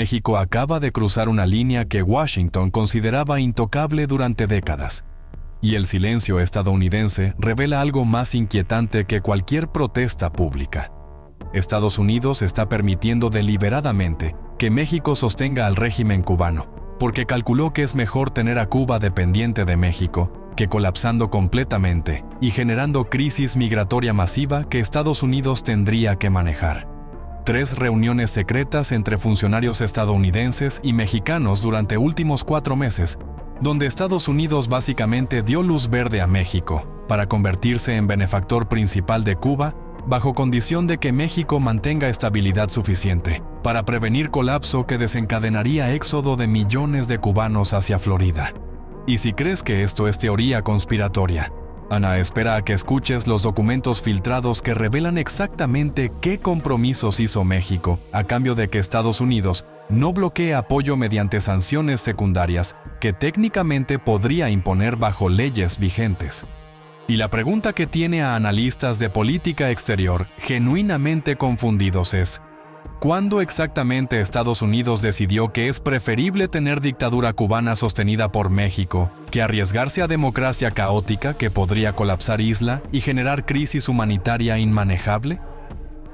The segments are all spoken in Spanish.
México acaba de cruzar una línea que Washington consideraba intocable durante décadas. Y el silencio estadounidense revela algo más inquietante que cualquier protesta pública. Estados Unidos está permitiendo deliberadamente que México sostenga al régimen cubano, porque calculó que es mejor tener a Cuba dependiente de México que colapsando completamente y generando crisis migratoria masiva que Estados Unidos tendría que manejar. 3 reuniones secretas entre funcionarios estadounidenses y mexicanos durante últimos 4 meses, donde Estados Unidos básicamente dio luz verde a México para convertirse en benefactor principal de Cuba, bajo condición de que México mantenga estabilidad suficiente para prevenir colapso que desencadenaría éxodo de millones de cubanos hacia Florida. Y si crees que esto es teoría conspiratoria, Ana espera a que escuches los documentos filtrados que revelan exactamente qué compromisos hizo México a cambio de que Estados Unidos no bloquee apoyo mediante sanciones secundarias que técnicamente podría imponer bajo leyes vigentes. Y la pregunta que tiene a analistas de política exterior genuinamente confundidos es: ¿cuándo exactamente Estados Unidos decidió que es preferible tener dictadura cubana sostenida por México que arriesgarse a democracia caótica que podría colapsar isla y generar crisis humanitaria inmanejable?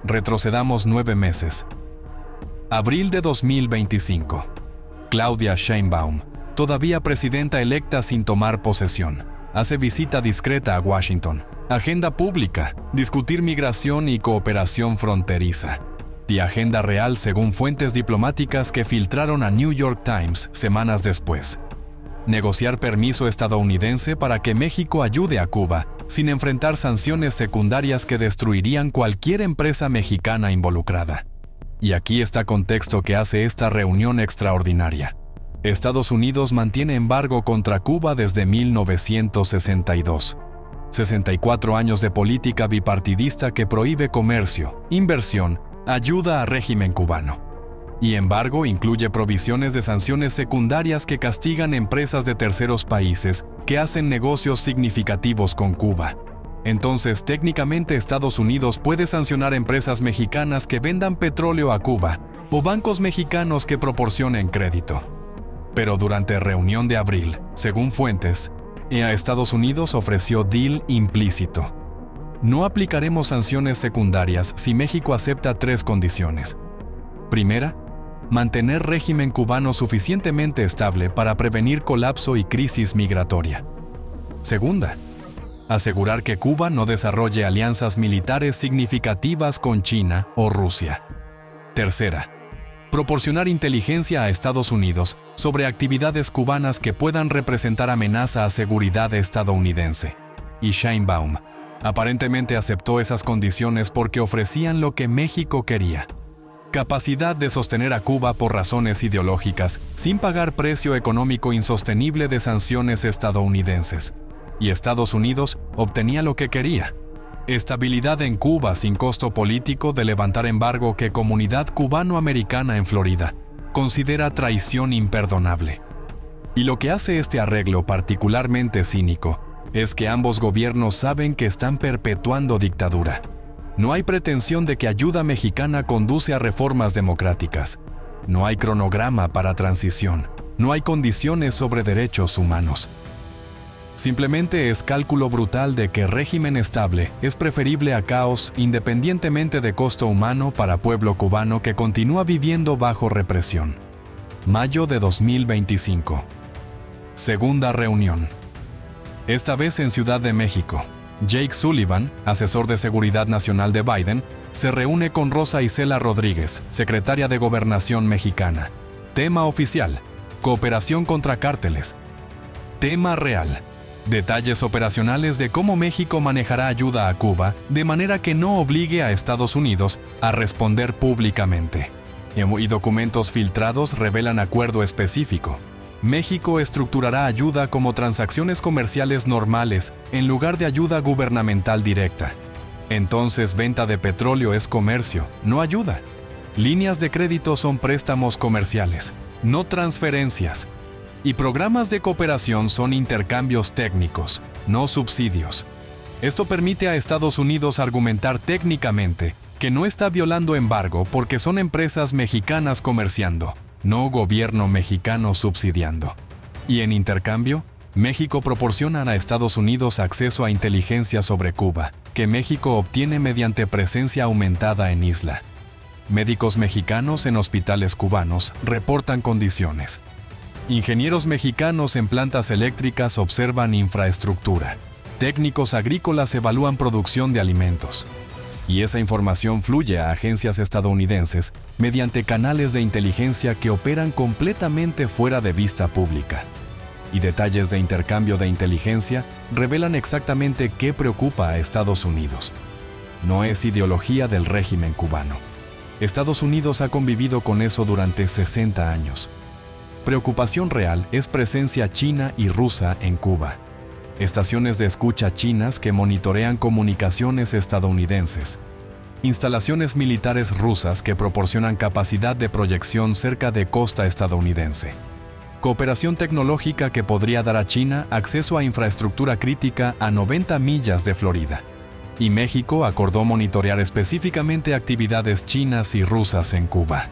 Retrocedamos 9 meses. Abril de 2025. Claudia Sheinbaum, todavía presidenta electa sin tomar posesión, hace visita discreta a Washington. Agenda pública, discutir migración y cooperación fronteriza. Y agenda real según fuentes diplomáticas que filtraron a New York Times semanas después. Negociar permiso estadounidense para que México ayude a Cuba, sin enfrentar sanciones secundarias que destruirían cualquier empresa mexicana involucrada. Y aquí está contexto que hace esta reunión extraordinaria. Estados Unidos mantiene embargo contra Cuba desde 1962. 64 años de política bipartidista que prohíbe comercio, inversión, ayuda al régimen cubano. Y embargo incluye provisiones de sanciones secundarias que castigan empresas de terceros países que hacen negocios significativos con Cuba. Entonces, técnicamente Estados Unidos puede sancionar empresas mexicanas que vendan petróleo a Cuba o bancos mexicanos que proporcionen crédito. Pero durante reunión de abril, según fuentes, a Estados Unidos ofreció deal implícito. No aplicaremos sanciones secundarias si México acepta 3 condiciones. Primera, mantener régimen cubano suficientemente estable para prevenir colapso y crisis migratoria. Segunda, asegurar que Cuba no desarrolle alianzas militares significativas con China o Rusia. Tercera, proporcionar inteligencia a Estados Unidos sobre actividades cubanas que puedan representar amenaza a seguridad estadounidense. Y Sheinbaum aparentemente aceptó esas condiciones porque ofrecían lo que México quería: capacidad de sostener a Cuba por razones ideológicas, sin pagar precio económico insostenible de sanciones estadounidenses. Y Estados Unidos obtenía lo que quería: estabilidad en Cuba sin costo político de levantar embargo que comunidad cubano-americana en Florida considera traición imperdonable. Y lo que hace este arreglo particularmente cínico es que ambos gobiernos saben que están perpetuando dictadura. No hay pretensión de que ayuda mexicana conduce a reformas democráticas. No hay cronograma para transición. No hay condiciones sobre derechos humanos. Simplemente es cálculo brutal de que régimen estable es preferible a caos independientemente de costo humano para pueblo cubano que continúa viviendo bajo represión. Mayo de 2025. Segunda reunión. Esta vez en Ciudad de México. Jake Sullivan, asesor de seguridad nacional de Biden, se reúne con Rosa Isela Rodríguez, secretaria de Gobernación mexicana. Tema oficial: cooperación contra cárteles. Tema real: detalles operacionales de cómo México manejará ayuda a Cuba de manera que no obligue a Estados Unidos a responder públicamente. Y documentos filtrados revelan acuerdo específico. México estructurará ayuda como transacciones comerciales normales en lugar de ayuda gubernamental directa. Entonces, venta de petróleo es comercio, no ayuda. Líneas de crédito son préstamos comerciales, no transferencias. Y programas de cooperación son intercambios técnicos, no subsidios. Esto permite a Estados Unidos argumentar técnicamente que no está violando embargo porque son empresas mexicanas comerciando, no gobierno mexicano subsidiando. Y en intercambio, México proporciona a Estados Unidos acceso a inteligencia sobre Cuba, que México obtiene mediante presencia aumentada en isla. Médicos mexicanos en hospitales cubanos reportan condiciones. Ingenieros mexicanos en plantas eléctricas observan infraestructura. Técnicos agrícolas evalúan producción de alimentos. Y esa información fluye a agencias estadounidenses mediante canales de inteligencia que operan completamente fuera de vista pública. Y detalles de intercambio de inteligencia revelan exactamente qué preocupa a Estados Unidos. No es ideología del régimen cubano. Estados Unidos ha convivido con eso durante 60 años. Preocupación real es presencia china y rusa en Cuba. Estaciones de escucha chinas que monitorean comunicaciones estadounidenses. Instalaciones militares rusas que proporcionan capacidad de proyección cerca de costa estadounidense. Cooperación tecnológica que podría dar a China acceso a infraestructura crítica a 90 millas de Florida. Y México acordó monitorear específicamente actividades chinas y rusas en Cuba.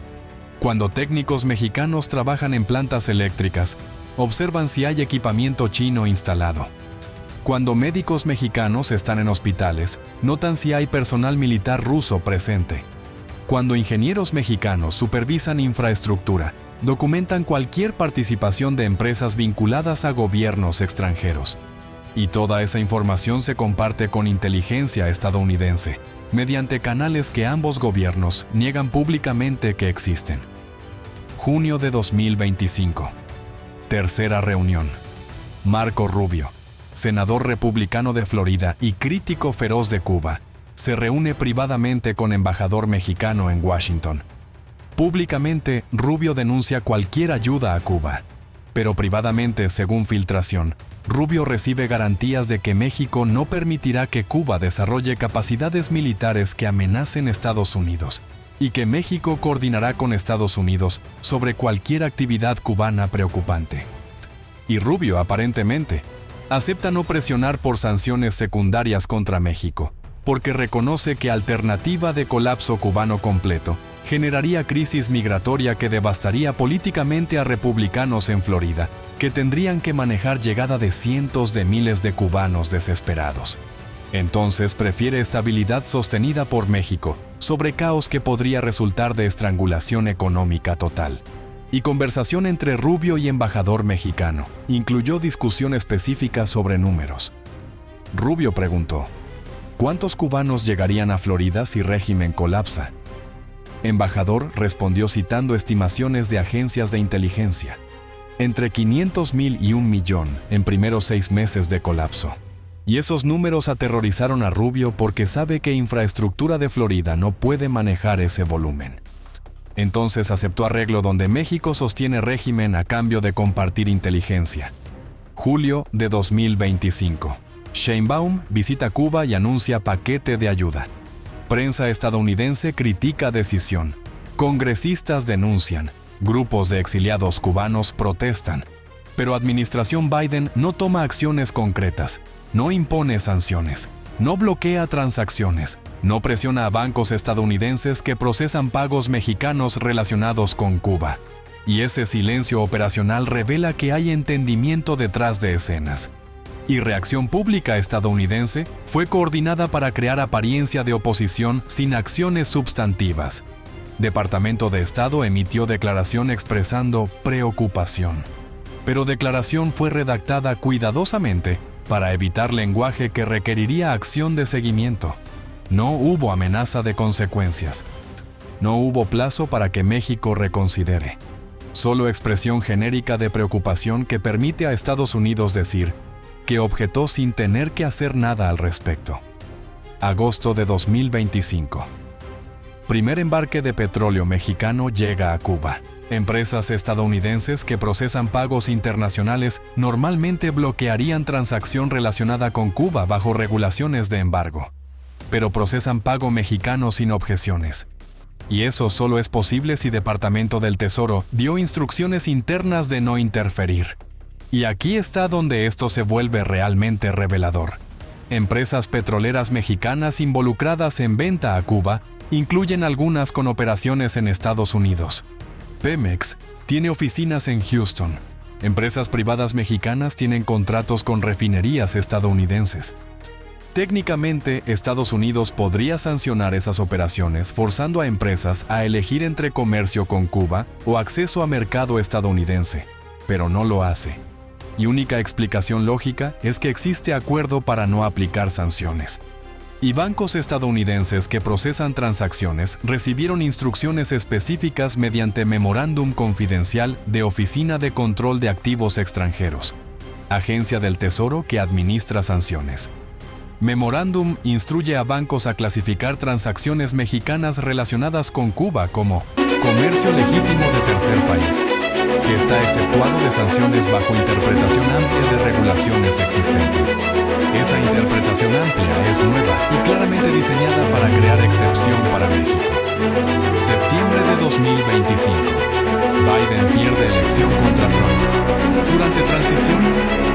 Cuando técnicos mexicanos trabajan en plantas eléctricas, observan si hay equipamiento chino instalado. Cuando médicos mexicanos están en hospitales, notan si hay personal militar ruso presente. Cuando ingenieros mexicanos supervisan infraestructura, documentan cualquier participación de empresas vinculadas a gobiernos extranjeros. Y toda esa información se comparte con inteligencia estadounidense, mediante canales que ambos gobiernos niegan públicamente que existen. Junio de 2025. Tercera reunión. Marco Rubio, senador republicano de Florida y crítico feroz de Cuba, se reúne privadamente con embajador mexicano en Washington. Públicamente, Rubio denuncia cualquier ayuda a Cuba, pero privadamente, según filtración, Rubio recibe garantías de que México no permitirá que Cuba desarrolle capacidades militares que amenacen Estados Unidos y que México coordinará con Estados Unidos sobre cualquier actividad cubana preocupante. Y Rubio, aparentemente, acepta no presionar por sanciones secundarias contra México, porque reconoce que alternativa de colapso cubano completo generaría crisis migratoria que devastaría políticamente a republicanos en Florida, que tendrían que manejar llegada de cientos de miles de cubanos desesperados. Entonces prefiere estabilidad sostenida por México sobre caos que podría resultar de estrangulación económica total. Y conversación entre Rubio y embajador mexicano incluyó discusión específica sobre números. Rubio preguntó: ¿cuántos cubanos llegarían a Florida si régimen colapsa? Embajador respondió citando estimaciones de agencias de inteligencia: entre 500,000 y 1,000,000 en primeros 6 meses de colapso. Y esos números aterrorizaron a Rubio porque sabe que infraestructura de Florida no puede manejar ese volumen. Entonces aceptó arreglo donde México sostiene régimen a cambio de compartir inteligencia. Julio de 2025. Sheinbaum visita Cuba y anuncia paquete de ayuda. Prensa estadounidense critica decisión. Congresistas denuncian. Grupos de exiliados cubanos protestan. Pero administración Biden no toma acciones concretas, no impone sanciones, no bloquea transacciones, no presiona a bancos estadounidenses que procesan pagos mexicanos relacionados con Cuba. Y ese silencio operacional revela que hay entendimiento detrás de escenas. Y reacción pública estadounidense fue coordinada para crear apariencia de oposición sin acciones sustantivas. Departamento de Estado emitió declaración expresando preocupación. Pero declaración fue redactada cuidadosamente para evitar lenguaje que requeriría acción de seguimiento. No hubo amenaza de consecuencias. No hubo plazo para que México reconsidere. Solo expresión genérica de preocupación que permite a Estados Unidos decir que objetó sin tener que hacer nada al respecto. Agosto de 2025. Primer embarque de petróleo mexicano llega a Cuba. Empresas estadounidenses que procesan pagos internacionales normalmente bloquearían transacción relacionada con Cuba bajo regulaciones de embargo, pero procesan pago mexicano sin objeciones. Y eso solo es posible si Departamento del Tesoro dio instrucciones internas de no interferir. Y aquí está donde esto se vuelve realmente revelador. Empresas petroleras mexicanas involucradas en venta a Cuba incluyen algunas con operaciones en Estados Unidos. Pemex tiene oficinas en Houston. Empresas privadas mexicanas tienen contratos con refinerías estadounidenses. Técnicamente, Estados Unidos podría sancionar esas operaciones forzando a empresas a elegir entre comercio con Cuba o acceso a mercado estadounidense, pero no lo hace. Y única explicación lógica es que existe acuerdo para no aplicar sanciones. Y bancos estadounidenses que procesan transacciones recibieron instrucciones específicas mediante memorándum confidencial de Oficina de Control de Activos Extranjeros, agencia del Tesoro que administra sanciones. Memorándum instruye a bancos a clasificar transacciones mexicanas relacionadas con Cuba como comercio legítimo de tercer país, que está exceptuado de sanciones bajo interpretación amplia de regulaciones existentes. Esa interpretación amplia es nueva y claramente diseñada para crear excepción para México. Septiembre de 2025. Biden pierde elección contra Trump. Durante transición,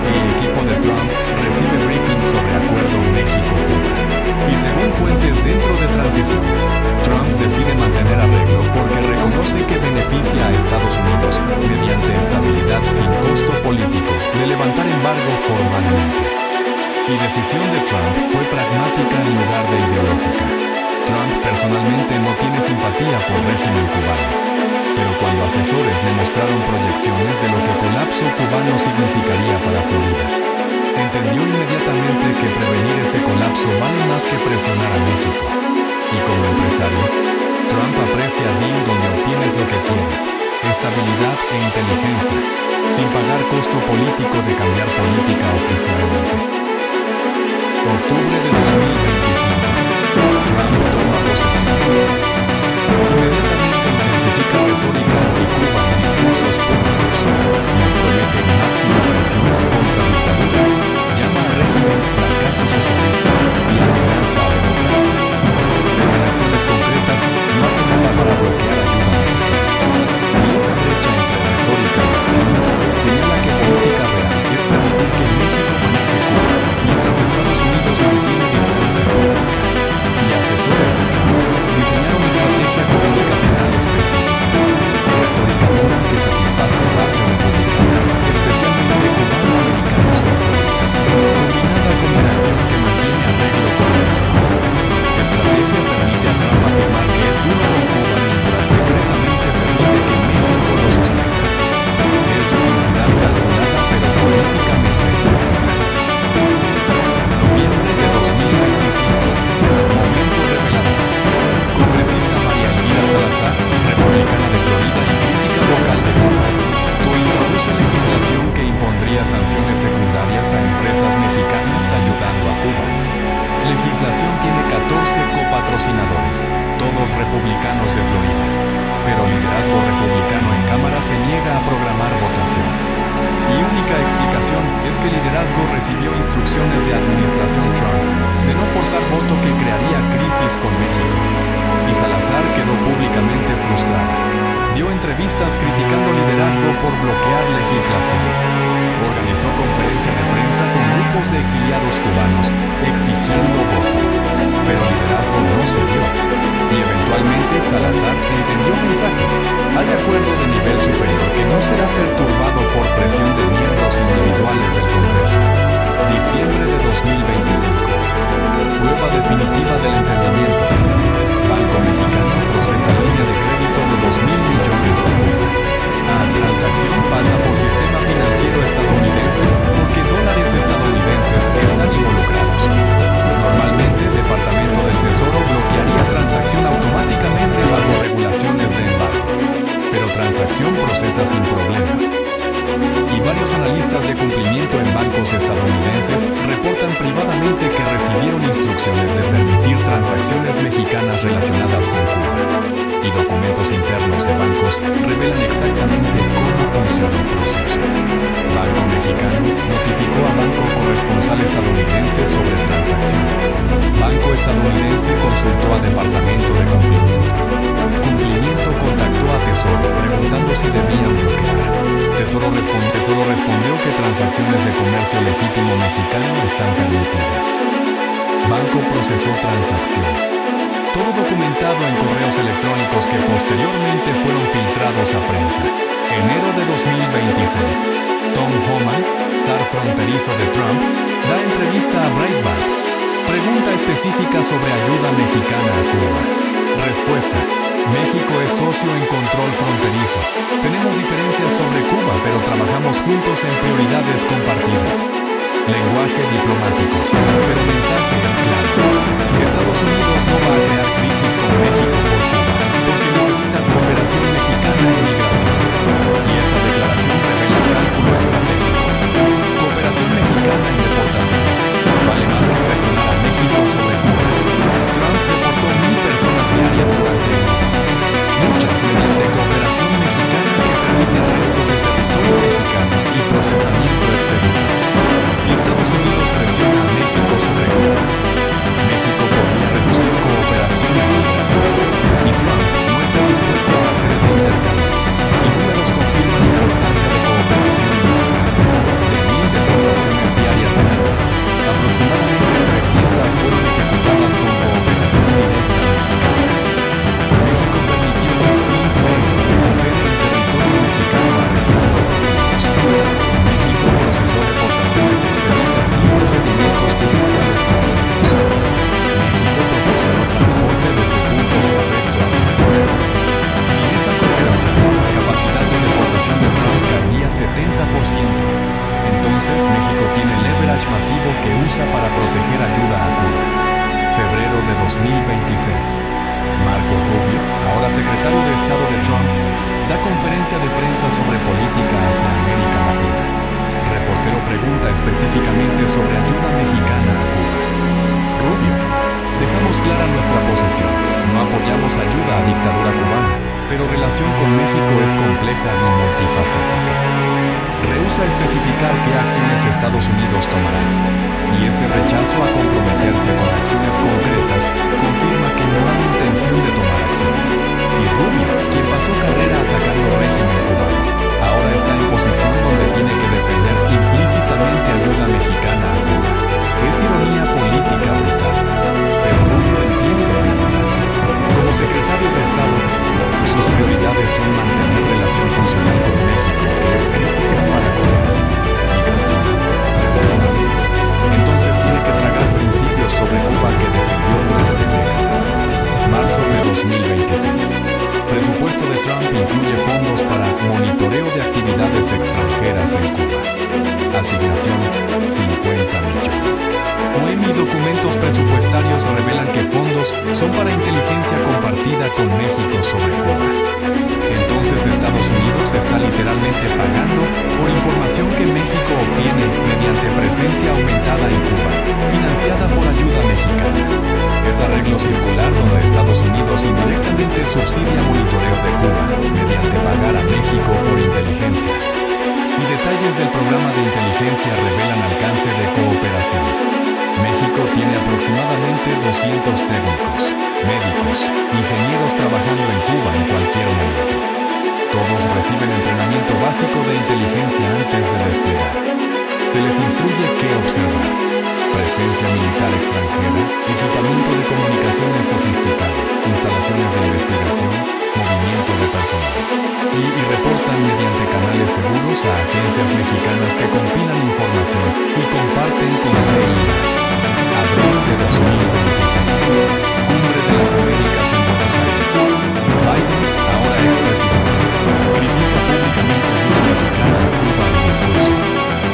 el equipo de Trump recibe briefings sobre acuerdo México-Cuba. Y según fuentes dentro de transición, Trump decide mantener arreglo porque reconoce que beneficia a Estados Unidos mediante estabilidad sin costo político de levantar embargo formalmente. Y decisión de Trump fue pragmática en lugar de ideológica. Trump personalmente no tiene simpatía por régimen cubano, pero cuando asesores le mostraron proyecciones de lo que colapso cubano significaría para Florida, entendió inmediatamente que prevenir ese colapso vale más que presionar a México. Y como empresario, Trump aprecia deal donde obtienes lo que quieres, estabilidad e inteligencia, sin pagar costo político de cambiar política oficialmente. Octubre de 2025. Trump toma posesión. Inmediatamente intensifica retórica anti-Cuba en discursos públicos. Promete máxima presión contra dictadura, llama al régimen fracaso socialista y amenaza a la democracia. Pero en acciones concretas no hace nada para bloquear ayuda mexicana. Y esa brecha entre retórica y acción señala que política real es permitir que México maneje Cuba, mientras Estados Unidos mantiene distancia pública. Y asesores de Trump diseñaron estrategia comunicacional específica, retórica dura que satisface base republicana, especialmente cubano-americanos en Florida, combinada con una acción que mantiene arreglo con México. Estrategia permite a Trump afirmar que es duro con Cuba mientras secretamente permite que México lo sostenga. Es duplicidad calculada pero políticamente efectiva. Noviembre de 2025. Momento revelador. Congresista María Elvira Salazar, republicana de Florida y crítica vocal de Cuba, introduce legislación que impondría sanciones secundarias a empresas mexicanas ayudando a Cuba. Legislación tiene 14 copatrocinadores, todos republicanos de Florida, pero liderazgo republicano en Cámara se niega a programar votación. Y única explicación es que liderazgo recibió instrucciones de administración Trump de no forzar voto que crearía crisis con México. Y Salazar quedó públicamente frustrada. Dio entrevistas criticando liderazgo por bloquear legislación. Organizó conferencia de prensa con grupos de exiliados cubanos exigiendo voto. Pero liderazgo no cedió. Y eventualmente Salazar entendió el mensaje. Hay acuerdo de nivel superior que no será perturbado por presión de miembros individuales del Congreso. Diciembre de 2025. Prueba definitiva del entendimiento. Banco Mexicano procesa línea de crédito de 2,000 millones a Cuba. Transacción pasa por sistema financiero estadounidense porque dólares estadounidenses están involucrados. Normalmente el Departamento del Tesoro bloquearía transacción automáticamente bajo regulaciones de embargo, pero transacción procesa sin problemas. Y varios analistas de cumplimiento en bancos estadounidenses reportan privadamente que recibieron instrucciones de permitir transacciones mexicanas relacionadas con Cuba. Y documentos internos de bancos revelan exactamente cómo funciona el proceso. Banco Mexicano notificó a banco corresponsal estadounidense sobre transacción. Banco estadounidense consultó a Departamento de Cumplimiento. Cumplimiento contactó a Tesoro preguntando si debían bloquear. Tesoro respondió que transacciones de comercio legítimo mexicano están permitidas. Banco procesó transacción. todo documentado en correos electrónicos que posteriormente fueron filtrados a prensa. Enero de 2026. Tom Homan, zar fronterizo de Trump, da entrevista a Breitbart. Pregunta específica sobre ayuda mexicana a Cuba. Respuesta: México es socio en control fronterizo. Tenemos diferencias sobre Cuba, pero trabajamos juntos en prioridades compartidas. Lenguaje diplomático, pero el mensaje es claro. Estados Unidos no va a crear crisis con México por Cuba, porque necesita cooperación mexicana en migración. Y esa declaración revela un cálculo estratégico. Cooperación mexicana en deportaciones vale más que presionar a México sobre Cuba. Trump deportó 1,000 personas diarias durante enero. Muchas mediante cooperación mexicana que permite arrestos en territorio mexicano y procesamiento expedito. Si Estados Unidos presiona a México sobre Cuba, México podría reducir cooperación en migración. Y Trump no está dispuesto a hacer ese intercambio. Y números confirman la importancia de cooperación mexicana. De 1,000 deportaciones diarias en enero, aproximadamente 300 fueron ejecutadas con cooperación directa mexicana. México permitió que ICE opere en territorio mexicano arrestando objetivos. México procesó deportaciones expeditas sin procedimientos judiciales completos. México proporcionó transporte desde puntos de arresto a frontera. Sin esa cooperación, capacidad de deportación de Trump caería 70%. Entonces México tiene leverage masivo que usa para proteger ayuda a Cuba. Febrero de 2026. Marco Rubio, ahora secretario de Estado de Trump, da conferencia de prensa sobre política hacia América Latina. Reportero pregunta específicamente sobre ayuda mexicana a Cuba. Rubio: dejamos clara nuestra posición. No apoyamos ayuda a dictadura cubana, pero relación con México es compleja y multifacética. Rehúsa especificar qué acciones Estados Unidos tomará. Y ese rechazo a comprometerse con acciones concretas confirma que no hay intención de tomar acciones. Y Rubio, quien pasó carrera atacando al régimen cubano, ahora está en posición donde tiene que defender implícitamente ayuda mexicana a Cuba. Es ironía política brutal, pero Rubio entiende la realidad. Como secretario de Estado, sus prioridades son mantener relación funcional con México, que es crítica para comercio, migración, seguridad. Entonces tiene que tragar principios sobre Cuba que defendió durante décadas. Marzo de 2026. Presupuesto de Trump incluye fondos para monitoreo de actividades extranjeras en Cuba. Asignación: 50 millones. OEM y documentos presupuestarios revelan que fondos son para inteligencia compartida con México sobre Cuba. Entonces Estados Unidos está literalmente pagando por información que México obtiene mediante presencia aumentada en Cuba, financiada por ayuda mexicana. Es arreglo circular donde Estados Unidos indirectamente subsidia monitoreo de Cuba mediante pagar a México por inteligencia. Y detalles del programa de inteligencia revelan alcance de cooperación. México tiene aproximadamente 200 técnicos, médicos, ingenieros trabajando en Cuba en cualquier momento. Todos reciben entrenamiento básico de inteligencia antes de desplegar. Se les instruye qué observar: presencia militar extranjera, equipamiento de comunicaciones sofisticado, instalaciones de investigación, movimiento de personal. Y reportan mediante canales seguros a agencias mexicanas que compilan información y comparten con CIA. Abril de 2026. Cumbre de las Américas en Buenos Aires. Biden, ahora expresidente, critica públicamente ayuda mexicana a Cuba en discurso.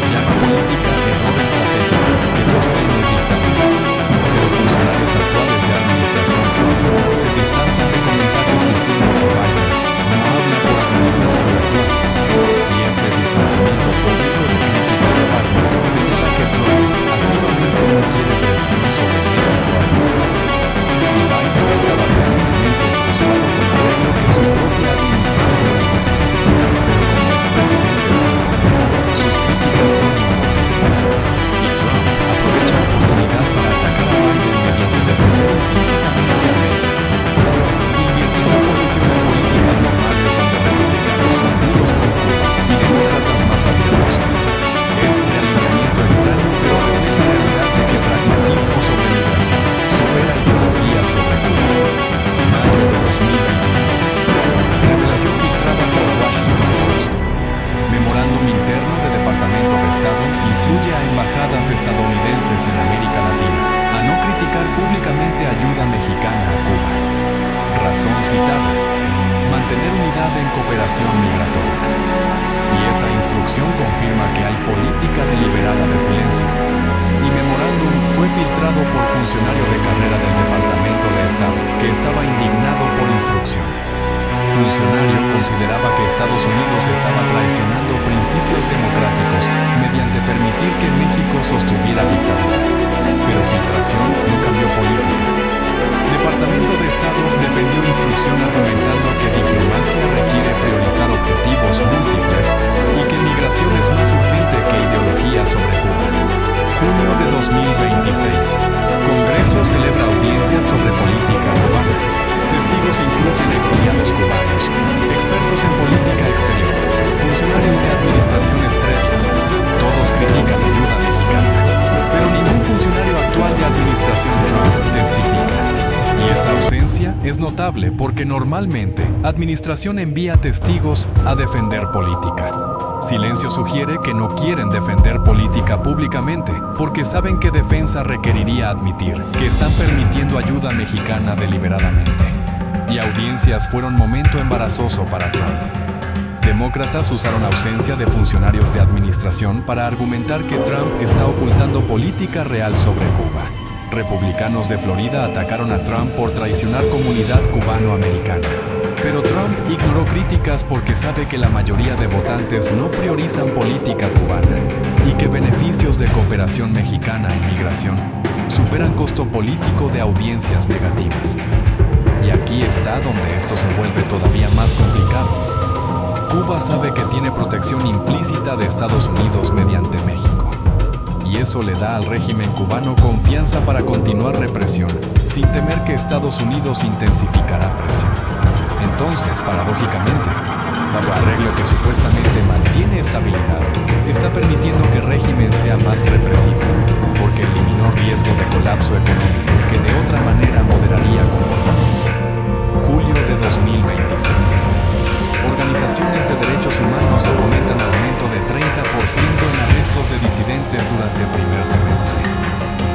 Llama política error estratégico que sostiene dictadura. Pero funcionarios actuales de administración Trump se distancian de comentarios diciendo que Biden no habla por administración actual. Y ese distanciamiento público de crítica de Biden señala que Trump activamente no quiere presión sobre México al mercado. Y Biden estaba genuinamente frustrado con el arreglo que ayuda mexicana a Cuba. Razón citada: mantener unidad en cooperación migratoria. Y esa instrucción confirma que hay política deliberada de silencio. Y memorándum fue filtrado por funcionario de carrera del Departamento de Estado, que estaba indignado por instrucción. Funcionario consideraba que Estados Unidos estaba traicionando principios democráticos mediante permitir que México sostuviera dictadura. Pero filtración no cambió política. Departamento de Estado defendió instrucción argumentando que diplomacia requiere priorizar objetivos múltiples y que migración es más urgente que ideología sobre Cuba. Junio de 2026. Congreso celebra audiencias sobre política cubana. Testigos incluyen exiliados cubanos, expertos en política exterior, funcionarios de administraciones previas. Todos critican la ayuda mexicana, pero ningún funcionario actual de administración Trump testifica. Y esa ausencia es notable porque normalmente administración envía testigos a defender política. Silencio sugiere que no quieren defender política públicamente porque saben que defensa requeriría admitir que están permitiendo ayuda mexicana deliberadamente. Y audiencias fueron momento embarazoso para Trump. Demócratas usaron ausencia de funcionarios de administración para argumentar que Trump está ocultando política real sobre Cuba. Republicanos de Florida atacaron a Trump por traicionar comunidad cubano-americana. Pero Trump ignoró críticas porque sabe que la mayoría de votantes no priorizan política cubana y que beneficios de cooperación mexicana en migración superan costo político de audiencias negativas. Y aquí está donde esto se vuelve todavía más complicado. Cuba sabe que tiene protección implícita de Estados Unidos mediante México. Y eso le da al régimen cubano confianza para continuar represión, sin temer que Estados Unidos intensificará presión. Entonces, paradójicamente, bajo arreglo que supuestamente mantiene estabilidad, está permitiendo que el régimen sea más represivo, porque eliminó riesgo de colapso económico que de otra manera moderaría comportamiento. Julio de 2026. Organizaciones de derechos humanos documentan aumento de 30% en arrestos de disidentes durante el primer semestre.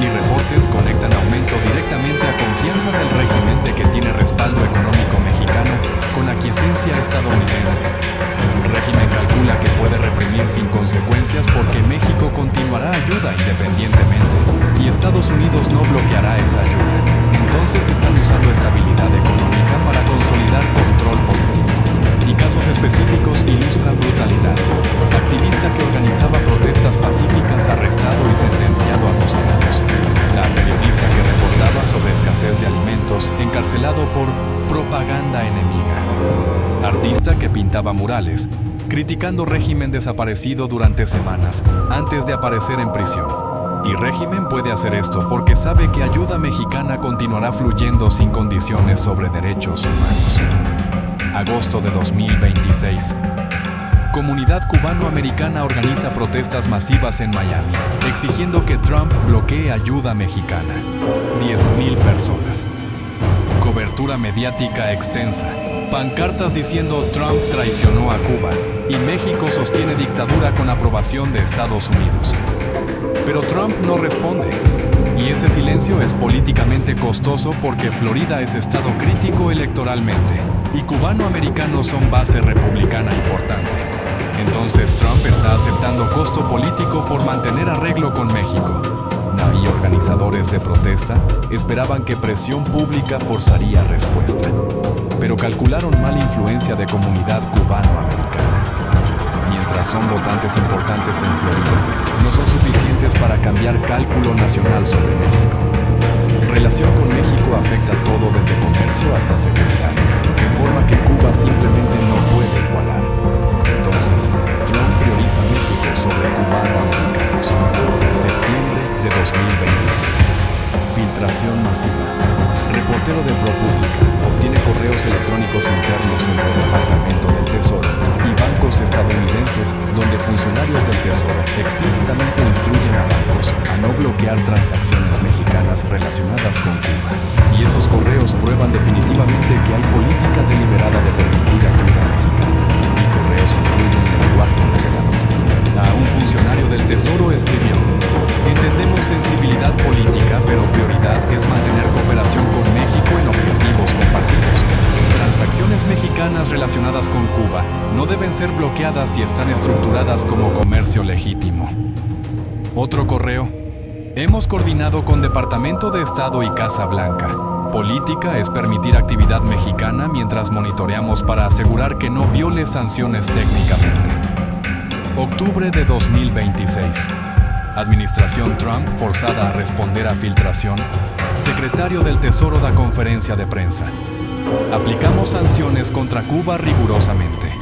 Y reportes conectan aumento directamente a confianza del régimen de que tiene respaldo económico mexicano con aquiescencia estadounidense. El régimen calcula que puede reprimir sin consecuencias porque México continuará ayuda independientemente y Estados Unidos no bloqueará esa ayuda. Entonces están usando estabilidad económica para consolidar control político. Y casos específicos ilustran brutalidad. Activista que organizaba protestas pacíficas arrestado y sentenciado a 12 años. La periodista que reportaba sobre escasez de alimentos encarcelado por propaganda enemiga. Artista que pintaba murales, criticando régimen desaparecido durante semanas antes de aparecer en prisión. Y régimen puede hacer esto porque sabe que ayuda mexicana continuará fluyendo sin condiciones sobre derechos humanos. Agosto de 2026. Comunidad cubano-americana organiza protestas masivas en Miami, exigiendo que Trump bloquee ayuda mexicana. 10,000 personas. Cobertura mediática extensa. Pancartas diciendo Trump traicionó a Cuba y México sostiene dictadura con aprobación de Estados Unidos. Pero Trump no responde. Y ese silencio es políticamente costoso porque Florida es estado crítico electoralmente y cubano-americanos son base republicana importante. Entonces Trump está aceptando costo político por mantener arreglo con México. Y organizadores de protesta esperaban que presión pública forzaría respuesta. Pero calcularon mala influencia de comunidad cubano-americana. Mientras son votantes importantes en Florida, no son suficientes para cambiar cálculo nacional sobre México. Relación con México afecta todo desde comercio hasta seguridad, de forma que Cuba simplemente no puede igualar. Entonces, Trump prioriza México sobre cubano-americanos. Septiembre de 2026. Filtración masiva. Reportero de ProPublica obtiene correos electrónicos internos entre el Departamento del Tesoro y bancos estadounidenses donde funcionarios del Tesoro explícitamente instruyen a bancos a no bloquear transacciones mexicanas relacionadas con Cuba. Y esos correos prueban definitivamente que hay política deliberada de permitir ayuda mexicana. Y correos incluyen lenguaje revelador. A un funcionario del Tesoro escribió: entendemos sensibilidad política, pero prioridad es mantener cooperación con México ser bloqueadas y están estructuradas como comercio legítimo. Otro correo. Hemos coordinado con Departamento de Estado y Casa Blanca. Política es permitir actividad mexicana mientras monitoreamos para asegurar que no viole sanciones técnicamente. Octubre de 2026. Administración Trump forzada a responder a filtración. Secretario del Tesoro da conferencia de prensa. Aplicamos sanciones contra Cuba rigurosamente,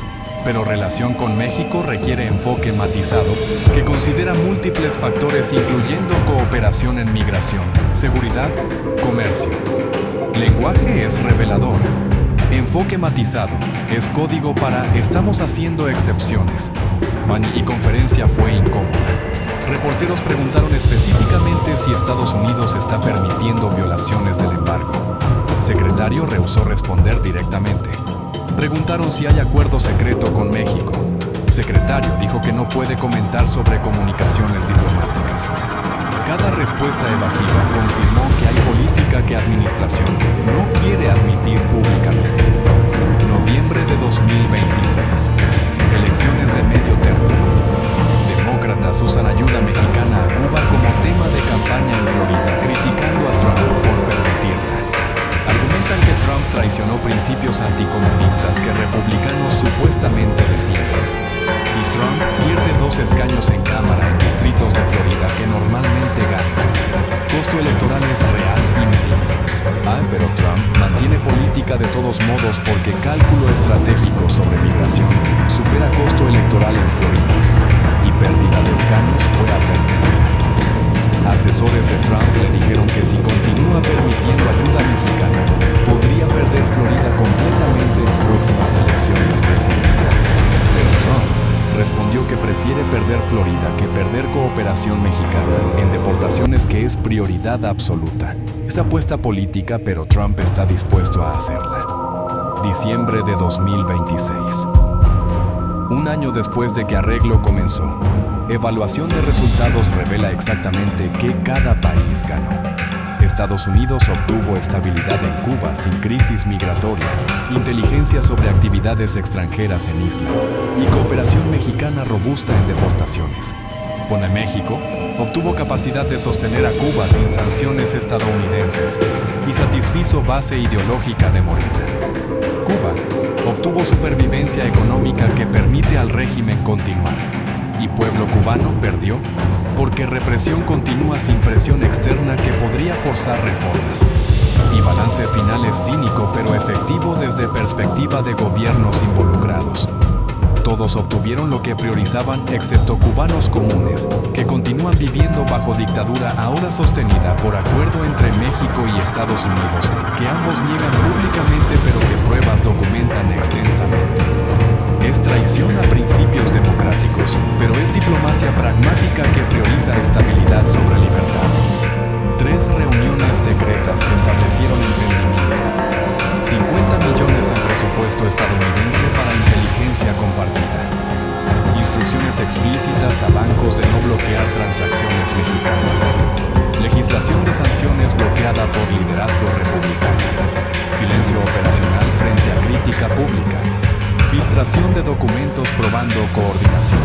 pero relación con México requiere enfoque matizado que considera múltiples factores incluyendo cooperación en migración, seguridad, comercio. Lenguaje es revelador. Enfoque matizado es código para estamos haciendo excepciones. Y conferencia fue incómoda. Reporteros preguntaron específicamente si Estados Unidos está permitiendo violaciones del embargo. Secretario rehusó responder directamente. Preguntaron si hay acuerdo secreto con México. Secretario dijo que no puede comentar sobre comunicaciones diplomáticas. Cada respuesta evasiva confirmó que hay política que administración no quiere admitir públicamente. Noviembre de 2026. Elecciones de medio término. Demócratas usan ayuda mexicana a Cuba como tema de campaña en Florida, criticando a Trump por permitirla. Argumentan que Trump traicionó principios anticomunistas que republicanos supuestamente defienden. Y Trump pierde 2 escaños en Cámara en distritos de Florida que normalmente gana. Costo electoral es real y medible. Pero Trump mantiene política de todos modos porque cálculo estratégico sobre migración supera costo electoral en Florida. Y pérdida de escaños fue advertencia. Asesores de Trump le dijeron que si continúa permitiendo ayuda mexicana, podría perder Florida completamente en próximas elecciones presidenciales. Pero Trump respondió que prefiere perder Florida que perder cooperación mexicana en deportaciones, que es prioridad absoluta. Es apuesta política, pero Trump está dispuesto a hacerla. Diciembre de 2026. Un año después de que arreglo comenzó, evaluación de resultados revela exactamente qué cada país ganó. Estados Unidos obtuvo estabilidad en Cuba sin crisis migratoria, inteligencia sobre actividades extranjeras en isla y cooperación mexicana robusta en deportaciones. Pone México obtuvo capacidad de sostener a Cuba sin sanciones estadounidenses y satisfizo base ideológica de Morena. Cuba obtuvo supervivencia económica que permite al régimen continuar. Y pueblo cubano perdió porque represión continúa sin presión externa que podría forzar reformas. Y balance final es cínico pero efectivo desde perspectiva de gobiernos involucrados. Todos obtuvieron lo que priorizaban excepto cubanos comunes, que continúan viviendo bajo dictadura ahora sostenida por acuerdo entre México y Estados Unidos, que ambos niegan públicamente pero que pruebas documentan extensamente. Es traición a principios democráticos, pero es diplomacia pragmática que prioriza estabilidad sobre libertad. 3 reuniones secretas que establecieron entendimiento. 50 millones en presupuesto estadounidense para inteligencia compartida. Instrucciones explícitas a bancos de no bloquear transacciones mexicanas. Legislación de sanciones bloqueada por liderazgo republicano. Silencio operacional frente a crítica pública. Filtración de documentos probando coordinación.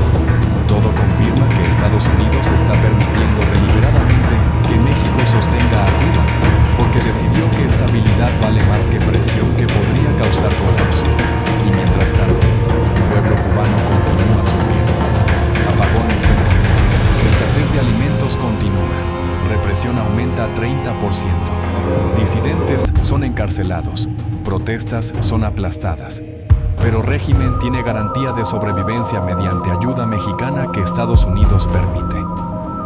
Todo confirma que Estados Unidos está permitiendo deliberadamente que México sostenga a Cuba, porque decidió que estabilidad vale más que presión que podría causar colapso. Y mientras tanto, el pueblo cubano continúa sufriendo. Apagones continuan. Escasez de alimentos continúa. Represión aumenta 30%. Disidentes son encarcelados. Protestas son aplastadas. Pero régimen tiene garantía de sobrevivencia mediante ayuda mexicana que Estados Unidos permite.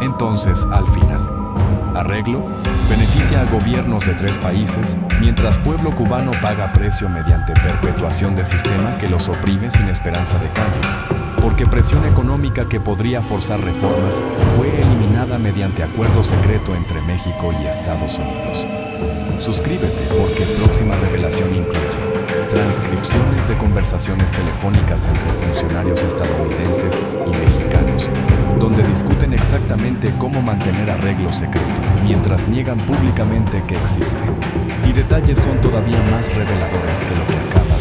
Entonces, al final, arreglo beneficia a gobiernos de 3 países, mientras pueblo cubano paga precio mediante perpetuación de sistema que los oprime sin esperanza de cambio, porque presión económica que podría forzar reformas fue eliminada mediante acuerdo secreto entre México y Estados Unidos. Suscríbete porque próxima revelación incluye transcripciones de conversaciones telefónicas entre funcionarios estadounidenses y mexicanos, donde discuten exactamente cómo mantener arreglo secreto, mientras niegan públicamente que existe. Y detalles son todavía más reveladores que lo que acaba